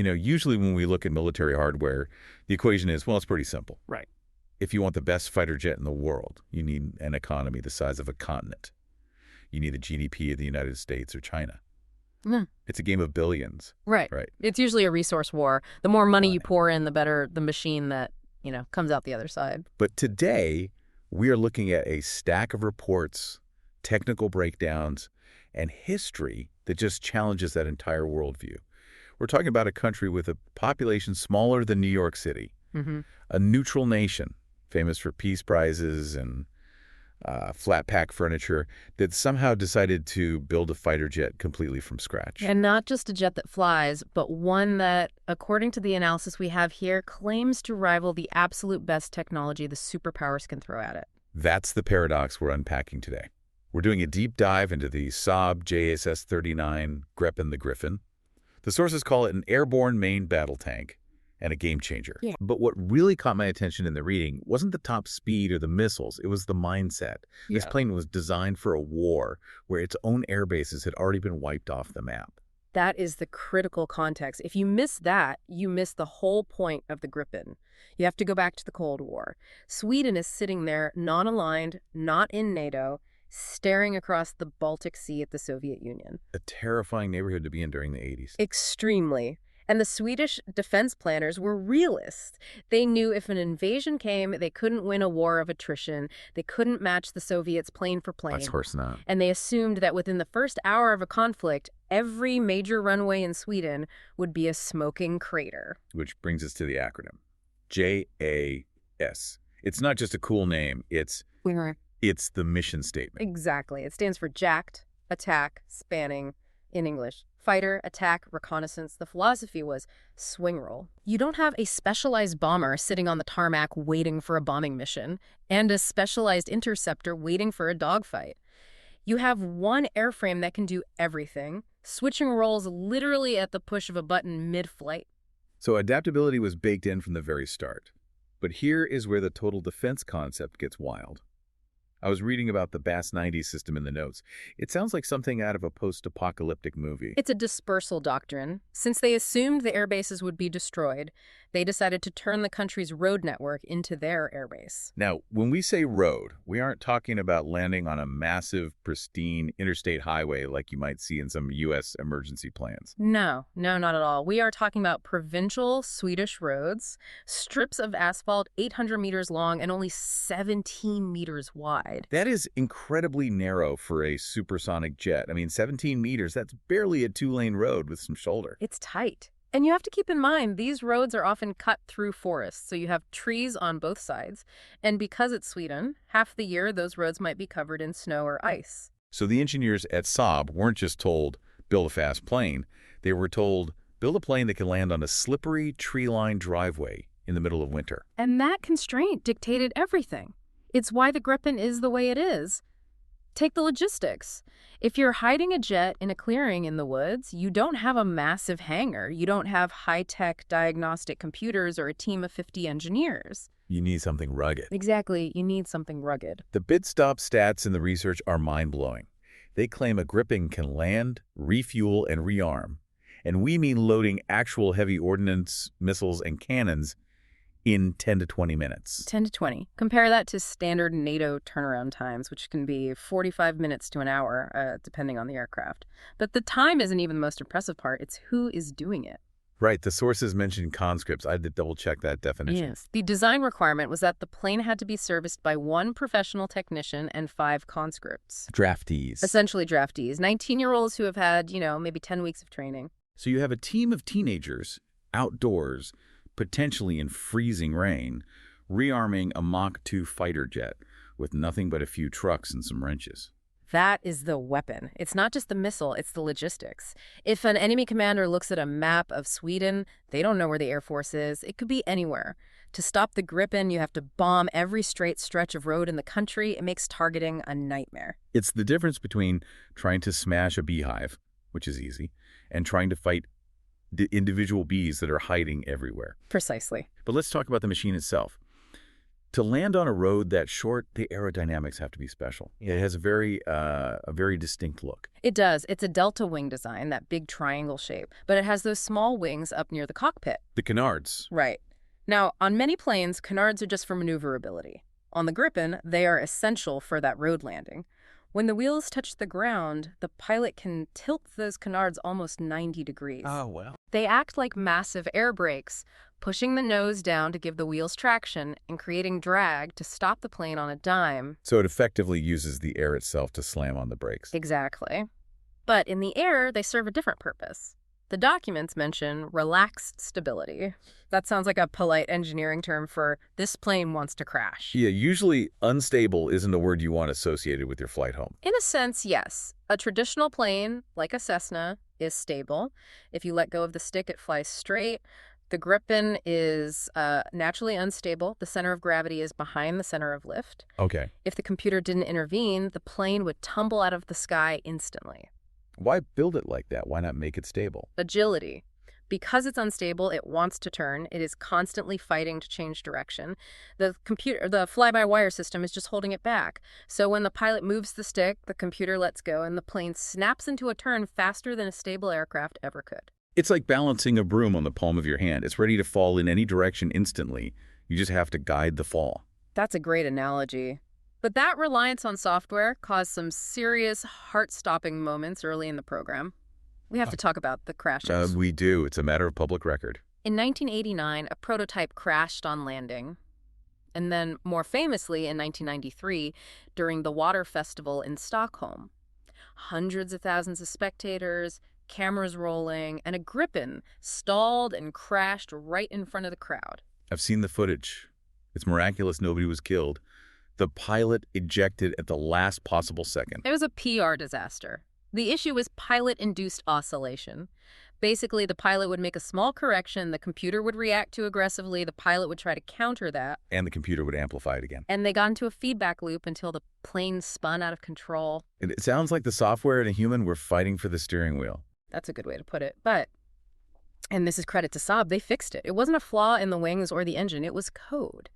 Usually when we look at military hardware, the equation is, well, it's pretty simple. Right. If you want the best fighter jet in the world, you need an economy the size of a continent. You need the GDP of the United States or China. It's a game of billions. Right. It's usually a resource war. The more money you pour in, the better the machine that, comes out the other side. But today, we are looking at a stack of reports, technical breakdowns, and history that just challenges that entire worldview. We're talking about a country with a population smaller than New York City, a neutral nation, famous for peace prizes and flat pack furniture, that somehow decided to build a fighter jet completely from scratch. And not just a jet that flies, but one that, according to the analysis we have here, claims to rival the absolute best technology the superpowers can throw at it. That's the paradox we're unpacking today. We're doing a deep dive into the Saab JAS 39 Gripen the Griffin. The sources call it an airborne main battle tank and a game changer. Yeah. But what really caught my attention in the reading wasn't the top speed or the missiles. It was the mindset. This plane was designed for a war where its own air bases had already been wiped off the map. That is the critical context. If you miss that, you miss the whole point of the Gripen. You have to go back to the Cold War. Sweden is sitting there, non-aligned, not in NATO, staring across the Baltic Sea at the Soviet Union. A terrifying neighborhood to be in during the 80s. Extremely. And the Swedish defense planners were realists. They knew if an invasion came, they couldn't win a war of attrition. They couldn't match the Soviets plane for plane. Of course not. And they assumed that within the first hour of a conflict, every major runway in Sweden would be a smoking crater. Which brings us to the acronym. JAS. It's not just a cool name. It's the mission statement. Exactly. It stands for jacked, attack, spanning, in English. Fighter, attack, reconnaissance. The philosophy was swing roll. You don't have a specialized bomber sitting on the tarmac waiting for a bombing mission and a specialized interceptor waiting for a dogfight. You have one airframe that can do everything, switching roles literally at the push of a button mid-flight. So adaptability was baked in from the very start. But here is where the total defense concept gets wild. I was reading about the BAS 90 system in the notes. It sounds like something out of a post-apocalyptic movie. It's a dispersal doctrine. Since they assumed the air bases would be destroyed, they decided to turn the country's road network into their airbase. Now, when we say road, we aren't talking about landing on a massive, pristine interstate highway like you might see in some U.S. emergency plans. No, not at all. We are talking about provincial Swedish roads, strips of asphalt 800 meters long and only 17 meters wide. That is incredibly narrow for a supersonic jet. I mean, 17 meters, that's barely a two-lane road with some shoulder. It's tight. And you have to keep in mind, these roads are often cut through forests, so you have trees on both sides. And because it's Sweden, half the year those roads might be covered in snow or ice. So the engineers at Saab weren't just told, build a fast plane. They were told, build a plane that can land on a slippery, tree-lined driveway in the middle of winter. And that constraint dictated everything. It's why the Gripen is the way it is. Take the logistics. If you're hiding a jet in a clearing in the woods, you don't have a massive hangar. You don't have high-tech diagnostic computers or a team of 50 engineers. You need something rugged. Exactly. You need something rugged. The bid stop stats in the research are mind-blowing. They claim a Gripen can land, refuel, and rearm. And we mean loading actual heavy ordnance, missiles, and cannons in 10 to 20 minutes. 10 to 20. Compare that to standard NATO turnaround times, which can be 45 minutes to an hour, depending on the aircraft. But the time isn't even the most impressive part. It's who is doing it. Right. The sources mentioned conscripts. I had to double-check that definition. Yes. The design requirement was that the plane had to be serviced by one professional technician and 5 conscripts. Draftees. Essentially draftees. 19-year-olds who have had, maybe 10 weeks of training. So you have a team of teenagers outdoors, potentially in freezing rain, rearming a Mach 2 fighter jet with nothing but a few trucks and some wrenches. That is the weapon. It's not just the missile, it's the logistics. If an enemy commander looks at a map of Sweden, they don't know where the Air Force is. It could be anywhere. To stop the Gripen, you have to bomb every straight stretch of road in the country. It makes targeting a nightmare. It's the difference between trying to smash a beehive, which is easy, and trying to fight the individual bees that are hiding everywhere. Precisely. But let's talk about the machine itself. To land on a road that short, the aerodynamics have to be special. It has a very distinct look. It does. It's a delta wing design, that big triangle shape, but it has those small wings up near the cockpit. The canards. Right. Now, on many planes, canards are just for maneuverability. On the Gripen, they are essential for that road landing. When the wheels touch the ground, the pilot can tilt those canards almost 90 degrees. Oh, well. They act like massive air brakes, pushing the nose down to give the wheels traction and creating drag to stop the plane on a dime. So it effectively uses the air itself to slam on the brakes. Exactly. But in the air, they serve a different purpose. The documents mention relaxed stability. That sounds like a polite engineering term for this plane wants to crash. Yeah, usually unstable isn't a word you want associated with your flight home. In a sense, yes. A traditional plane, like a Cessna, is stable. If you let go of the stick, it flies straight. The Gripen is naturally unstable. The center of gravity is behind the center of lift. Okay. If the computer didn't intervene, the plane would tumble out of the sky instantly. Why build it like that? Why not make it stable? Agility. Because it's unstable, it wants to turn. It is constantly fighting to change direction. The fly-by-wire system is just holding it back. So when the pilot moves the stick, the computer lets go, and the plane snaps into a turn faster than a stable aircraft ever could. It's like balancing a broom on the palm of your hand. It's ready to fall in any direction instantly. You just have to guide the fall. That's a great analogy. But that reliance on software caused some serious heart-stopping moments early in the program. We have to talk about the crashes. We do. It's a matter of public record. In 1989, a prototype crashed on landing. And then, more famously, in 1993, during the Water Festival in Stockholm. Hundreds of thousands of spectators, cameras rolling, and a Gripen stalled and crashed right in front of the crowd. I've seen the footage. It's miraculous nobody was killed. The pilot ejected at the last possible second. It was a PR disaster. The issue was pilot-induced oscillation. Basically, the pilot would make a small correction, the computer would react too aggressively, the pilot would try to counter that. And the computer would amplify it again. And they got into a feedback loop until the plane spun out of control. It sounds like the software and a human were fighting for the steering wheel. That's a good way to put it. But, and this is credit to Saab, they fixed it. It wasn't a flaw in the wings or the engine, it was code.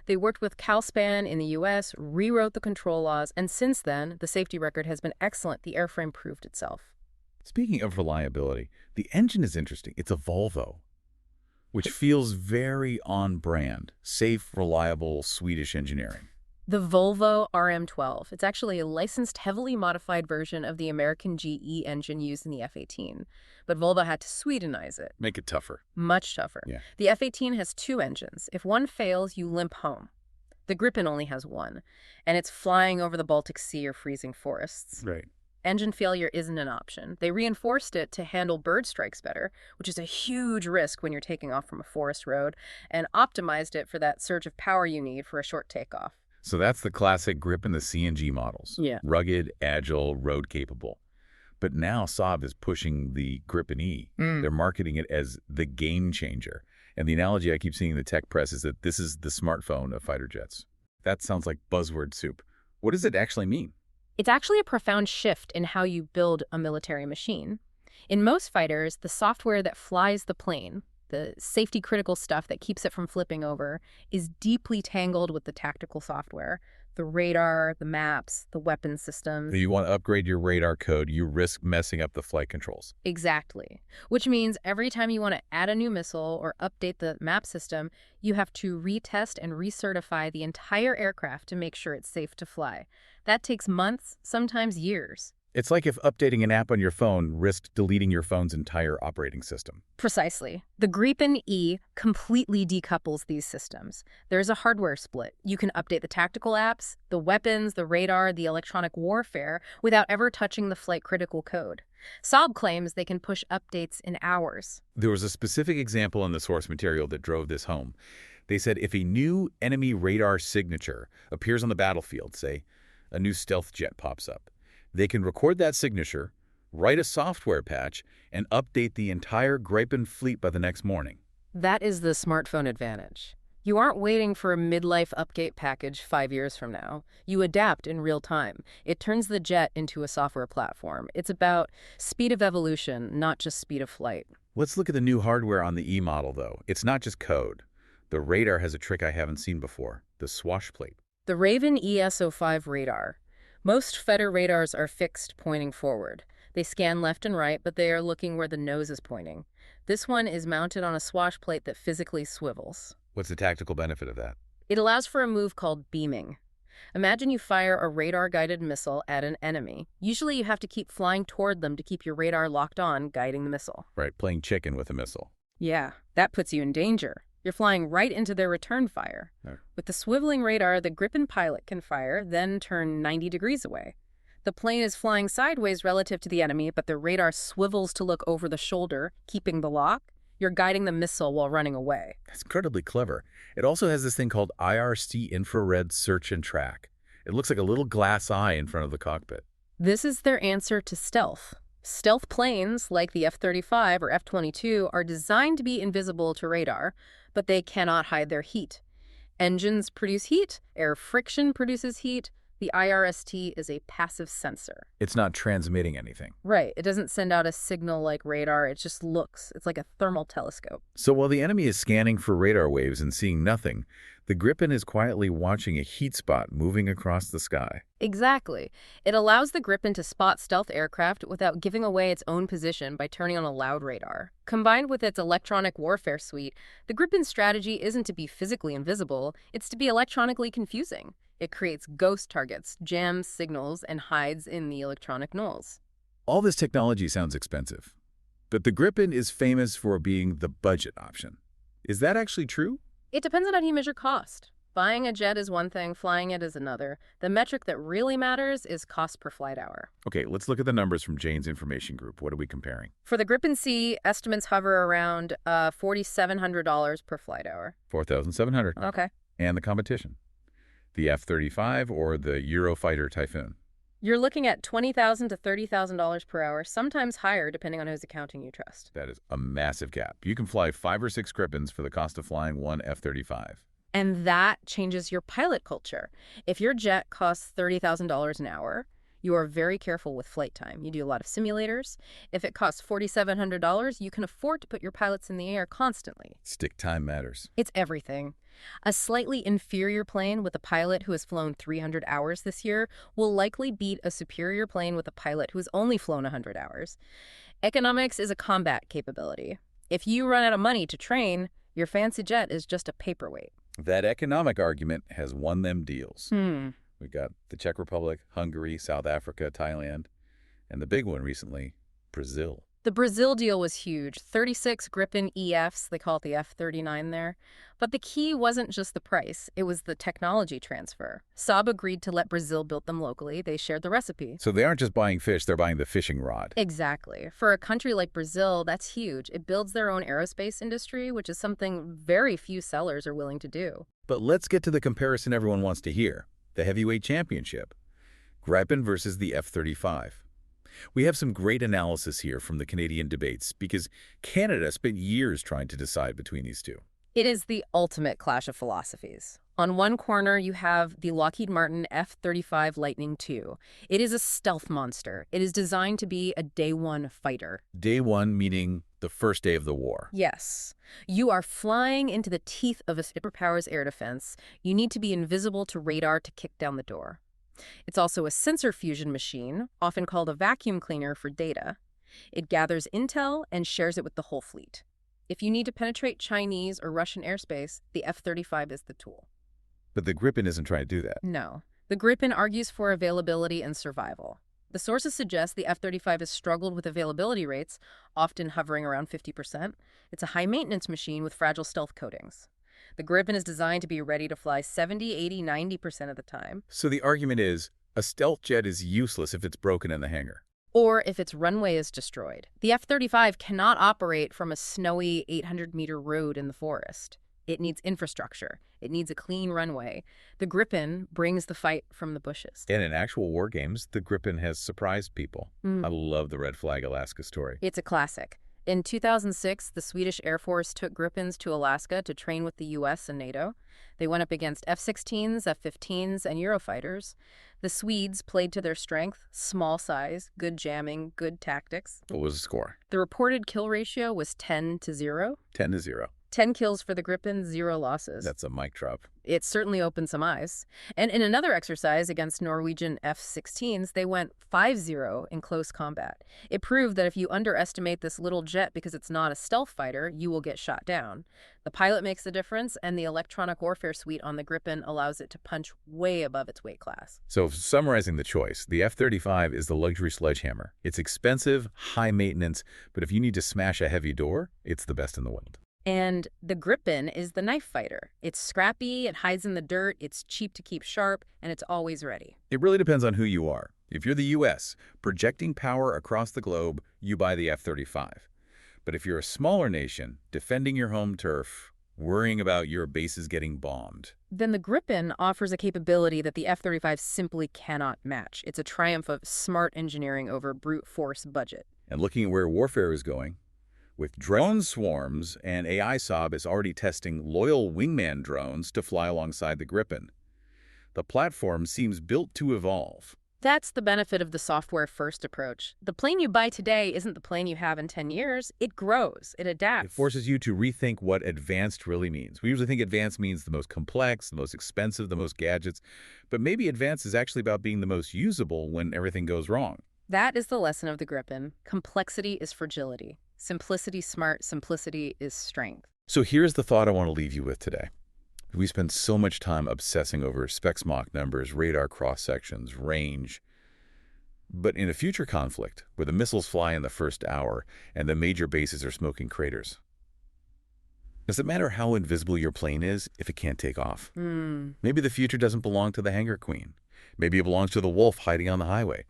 They worked with CalSpan in the US, rewrote the control laws, and since then, the safety record has been excellent. The airframe proved itself. Speaking of reliability, the engine is interesting. It's a Volvo, which feels very on-brand. Safe, reliable, Swedish engineering. The Volvo RM12. It's actually a licensed, heavily modified version of the American GE engine used in the F-18. But Volvo had to Swedenize it. Make it tougher. Much tougher. Yeah. The F-18 has 2 engines. If one fails, you limp home. The Gripen only has 1, and it's flying over the Baltic Sea or freezing forests. Right. Engine failure isn't an option. They reinforced it to handle bird strikes better, which is a huge risk when you're taking off from a forest road, and optimized it for that surge of power you need for a short takeoff. So that's the classic Gripen, the CNG models. Yeah. Rugged, agile, road capable. But now Saab is pushing the Gripen E. They're marketing it as the game changer. And the analogy I keep seeing in the tech press is that this is the smartphone of fighter jets. That sounds like buzzword soup. What does it actually mean? It's actually a profound shift in how you build a military machine. In most fighters, the software that flies the plane, the safety-critical stuff that keeps it from flipping over, is deeply tangled with the tactical software. The radar, the maps, the weapon systems. If you want to upgrade your radar code, you risk messing up the flight controls. Exactly. Which means every time you want to add a new missile or update the map system, you have to retest and recertify the entire aircraft to make sure it's safe to fly. That takes months, sometimes years. It's like if updating an app on your phone risked deleting your phone's entire operating system. Precisely. The Gripen E completely decouples these systems. There's a hardware split. You can update the tactical apps, the weapons, the radar, the electronic warfare, without ever touching the flight-critical code. Saab claims they can push updates in hours. There was a specific example in the source material that drove this home. They said if a new enemy radar signature appears on the battlefield, say a new stealth jet pops up, they can record that signature, write a software patch, and update the entire Gripen fleet by the next morning. That is the smartphone advantage. You aren't waiting for a midlife update package 5 years from now. You adapt in real time. It turns the jet into a software platform. It's about speed of evolution, not just speed of flight. Let's look at the new hardware on the E model, though. It's not just code. The radar has a trick I haven't seen before, the swash plate. The Raven ES-05 radar. Most fighter radars are fixed, pointing forward. They scan left and right, but they are looking where the nose is pointing. This one is mounted on a swash plate that physically swivels. What's the tactical benefit of that? It allows for a move called beaming. Imagine you fire a radar-guided missile at an enemy. Usually you have to keep flying toward them to keep your radar locked on, guiding the missile. Right, playing chicken with a missile. Yeah, that puts you in danger. You're flying right into their return fire. Right. With the swiveling radar, the Gripen pilot can fire, then turn 90 degrees away. The plane is flying sideways relative to the enemy, but the radar swivels to look over the shoulder, keeping the lock. You're guiding the missile while running away. That's incredibly clever. It also has this thing called IRC infrared search and track. It looks like a little glass eye in front of the cockpit. This is their answer to stealth. Stealth planes, like the F-35 or F-22, are designed to be invisible to radar, but they cannot hide their heat. Engines produce heat, air friction produces heat. The IRST is a passive sensor. It's not transmitting anything. Right. It doesn't send out a signal like radar. It just looks. It's like a thermal telescope. So while the enemy is scanning for radar waves and seeing nothing, the Gripen is quietly watching a heat spot moving across the sky. Exactly. It allows the Gripen to spot stealth aircraft without giving away its own position by turning on a loud radar. Combined with its electronic warfare suite, the Gripen's strategy isn't to be physically invisible, it's to be electronically confusing. It creates ghost targets, jams signals, and hides in the electronic nulls. All this technology sounds expensive, but the Gripen is famous for being the budget option. Is that actually true? It depends on how you measure cost. Buying a jet is one thing, flying it is another. The metric that really matters is cost per flight hour. Okay, let's look at the numbers from Jane's information group. What are we comparing? For the Gripen C, estimates hover around $4,700 per flight hour. $4,700. Okay. And the competition? The F-35 or the Eurofighter Typhoon? You're looking at $20,000 to $30,000 per hour, sometimes higher depending on whose accounting you trust. That is a massive gap. You can fly 5 or 6 Gripens for the cost of flying one F-35. And that changes your pilot culture. If your jet costs $30,000 an hour, you are very careful with flight time. You do a lot of simulators. If it costs $4,700, you can afford to put your pilots in the air constantly. Stick time matters. It's everything. A slightly inferior plane with a pilot who has flown 300 hours this year will likely beat a superior plane with a pilot who has only flown 100 hours. Economics is a combat capability. If you run out of money to train, your fancy jet is just a paperweight. That economic argument has won them deals. We got the Czech Republic, Hungary, South Africa, Thailand, and the big one recently, Brazil. The Brazil deal was huge. 36 Gripen EFs, they call it the F-39 there. But the key wasn't just the price, it was the technology transfer. Saab agreed to let Brazil build them locally. They shared the recipe. So they aren't just buying fish, they're buying the fishing rod. Exactly. For a country like Brazil, that's huge. It builds their own aerospace industry, which is something very few sellers are willing to do. But let's get to the comparison everyone wants to hear, the heavyweight championship. Gripen versus the F-35. We have some great analysis here from the Canadian debates because Canada spent years trying to decide between these two. It is the ultimate clash of philosophies. On one corner, you have the Lockheed Martin F-35 Lightning II. It is a stealth monster. It is designed to be a day-one fighter. Day one meaning the first day of the war. Yes. You are flying into the teeth of a superpower's air defense. You need to be invisible to radar to kick down the door. It's also a sensor fusion machine, often called a vacuum cleaner for data. It gathers intel and shares it with the whole fleet. If you need to penetrate Chinese or Russian airspace, the F-35 is the tool. But the Gripen isn't trying to do that. No. The Gripen argues for availability and survival. The sources suggest the F-35 has struggled with availability rates, often hovering around 50%. It's a high-maintenance machine with fragile stealth coatings. The Gripen is designed to be ready to fly 70, 80, 90% of the time. So the argument is, a stealth jet is useless if it's broken in the hangar. Or if its runway is destroyed. The F-35 cannot operate from a snowy 800-meter road in the forest. It needs infrastructure. It needs a clean runway. The Gripen brings the fight from the bushes. And in actual war games, the Gripen has surprised people. I love the Red Flag Alaska story. It's a classic. In 2006, the Swedish Air Force took Gripens to Alaska to train with the U.S. and NATO. They went up against F-16s, F-15s, and Eurofighters. The Swedes played to their strength, small size, good jamming, good tactics. What was the score? The reported kill ratio was 10 to 0. 10 to 0. 10 kills for the Gripen, 0 losses. That's a mic drop. It certainly opened some eyes. And in another exercise against Norwegian F-16s, they went 5-0 in close combat. It proved that if you underestimate this little jet because it's not a stealth fighter, you will get shot down. The pilot makes the difference, and the electronic warfare suite on the Gripen allows it to punch way above its weight class. So summarizing the choice, the F-35 is the luxury sledgehammer. It's expensive, high maintenance, but if you need to smash a heavy door, it's the best in the world. And the Gripen is the knife fighter. It's scrappy, it hides in the dirt, it's cheap to keep sharp, and it's always ready. It really depends on who you are. If you're the U.S., projecting power across the globe, you buy the F-35. But if you're a smaller nation, defending your home turf, worrying about your bases getting bombed, then the Gripen offers a capability that the F-35 simply cannot match. It's a triumph of smart engineering over brute force budget. And looking at where warfare is going, with drone swarms, and AI Saab is already testing loyal wingman drones to fly alongside the Gripen. The platform seems built to evolve. That's the benefit of the software-first approach. The plane you buy today isn't the plane you have in 10 years. It grows. It adapts. It forces you to rethink what advanced really means. We usually think advanced means the most complex, the most expensive, the most gadgets. But maybe advanced is actually about being the most usable when everything goes wrong. That is the lesson of the Gripen. Complexity is fragility. Simplicity smart, simplicity is strength. So here's the thought I want to leave you with today. We spend so much time obsessing over specs Mach numbers, radar cross-sections, range. But in a future conflict, where the missiles fly in the first hour and the major bases are smoking craters, does it matter how invisible your plane is if it can't take off? Maybe the future doesn't belong to the hangar queen. Maybe it belongs to the wolf hiding on the highway.